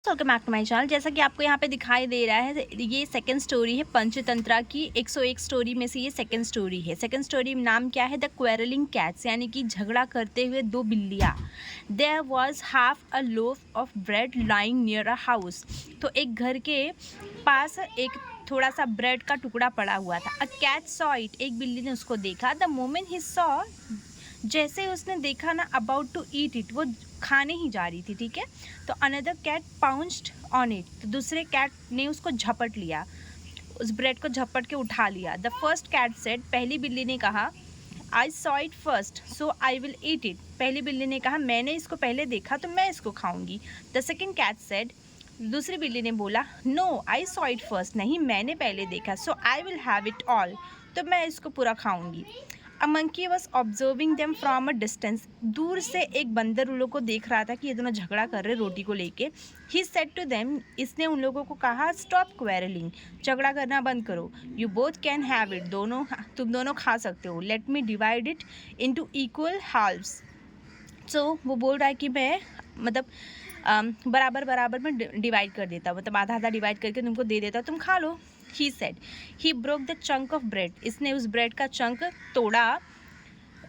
Welcome back to my channel. जैसा कि आपको यहाँ पे दिखाई दे रहा है, ये सेकंड स्टोरी है पंचतंत्रा की। 101 स्टोरी में से ये सेकंड स्टोरी है। सेकंड स्टोरी में नाम क्या है? द क्वेरलिंग कैट्स, यानी कि झगड़ा करते हुए दो बिल्लियाँ। There was half a loaf of bread lying near a house. तो एक घर के पास एक थोड़ा सा ब्रेड का टुकड़ा पड़ा हुआ था। अ कैट सॉ इट, एक बिल्ली ने उसको देखा। द मोमेंट ही सॉ, जैसे उसने देखा ना, अबाउट टू ईट इट, वो खाने ही जा रही थी, ठीक है। तो another cat pounced on it, तो दूसरे कैट ने उसको झपट लिया, उस ब्रेड को झपट के उठा लिया। द फर्स्ट कैट सेड, पहली बिल्ली ने कहा, आई saw it first so I will eat it, पहली बिल्ली ने कहा मैंने इसको पहले देखा तो मैं इसको खाऊंगी। द सेकेंड कैट सेड, दूसरी बिल्ली ने बोला, no I saw it first, नहीं मैंने पहले देखा, so I will have it all, तो मैं इसको पूरा खाऊंगी। A monkey was observing them from a distance, दूर से एक बंदर उन लोगों को देख रहा था कि ये दोनों झगड़ा कर रहे रोटी को लेके। ही सेड टू देम, इसने उन लोगों को कहा, स्टॉप क्वेरलिंग, झगड़ा करना बंद करो। You both can have it, तुम दोनों खा सकते हो। Let me divide it into equal halves. So वो बोल रहा है कि मैं मतलब बराबर बराबर में डिवाइड कर देता, मतलब आधा आधा डिवाइड करके तुमको दे देता, तुम खा लो। He said, he broke the chunk of bread, इसने उस ब्रेड का चंक तोड़ा।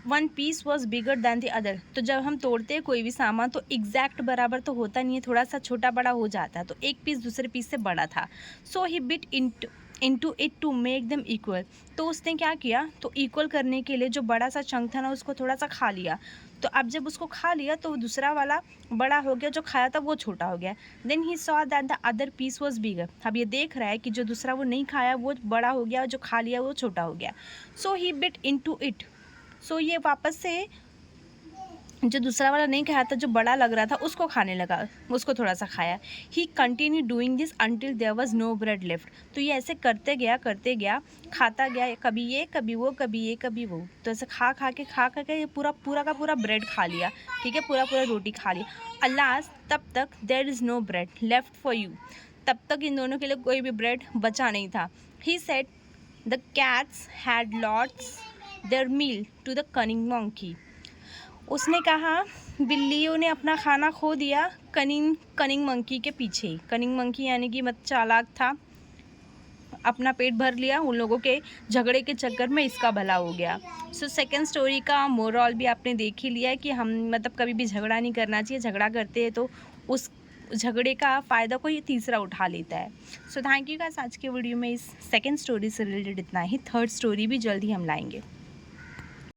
One piece was bigger than the other, तो जब हम तोड़ते हैं कोई भी सामान तो एग्जैक्ट बराबर तो होता नहीं है, थोड़ा सा छोटा बड़ा हो जाता है, तो एक पीस दूसरे पीस से बड़ा था। So he bit into it to make them equal, तो उसने क्या किया, तो इक्वल करने के लिए जो बड़ा सा चंक था ना, उसको थोड़ा सा खा लिया। तो अब जब उसको खा लिया तो दूसरा वाला बड़ा हो गया, जो खाया था वो छोटा हो गया। Then he saw that the other piece was bigger, अब ये देख रहा है कि जो दूसरा वो नहीं खाया वो बड़ा हो गया और जो खा लिया वो छोटा हो गया। सो ही बिट इनटू इट, सो ये वापस से जो दूसरा वाला नहीं खाया था, जो बड़ा लग रहा था, उसको खाने लगा, उसको थोड़ा सा खाया। He continue doing this until there was no bread left, तो ये ऐसे करते गया, खाता गया, कभी ये कभी वो, कभी ये कभी वो, तो ऐसे खा खा के ये पूरा पूरा का पूरा ब्रेड खा लिया, ठीक है, पूरा पूरा रोटी खा लिया। अलास, तब तक there is no bread left for you, तब तक इन दोनों के लिए कोई भी ब्रेड बचा नहीं था। He said, the cats had lots their meal to the cunning monkey, उसने कहा बिल्लियों ने अपना खाना खो दिया कनिंग मंकी के पीछे। कनिंग मंकी यानी कि मत चालाक था, अपना पेट भर लिया, उन लोगों के झगड़े के चक्कर में इसका भला हो गया। सो सेकेंड स्टोरी का मोरल भी आपने देख ही लिया है कि हम मतलब कभी भी झगड़ा नहीं करना चाहिए, झगड़ा करते हैं तो उस झगड़े का फ़ायदा कोई तीसरा उठा लेता है। सो थैंक यू गाइस, आज के वीडियो में इस सेकेंड स्टोरी से रिलेटेड इतना ही। थर्ड स्टोरी भी जल्दी हम लाएंगे।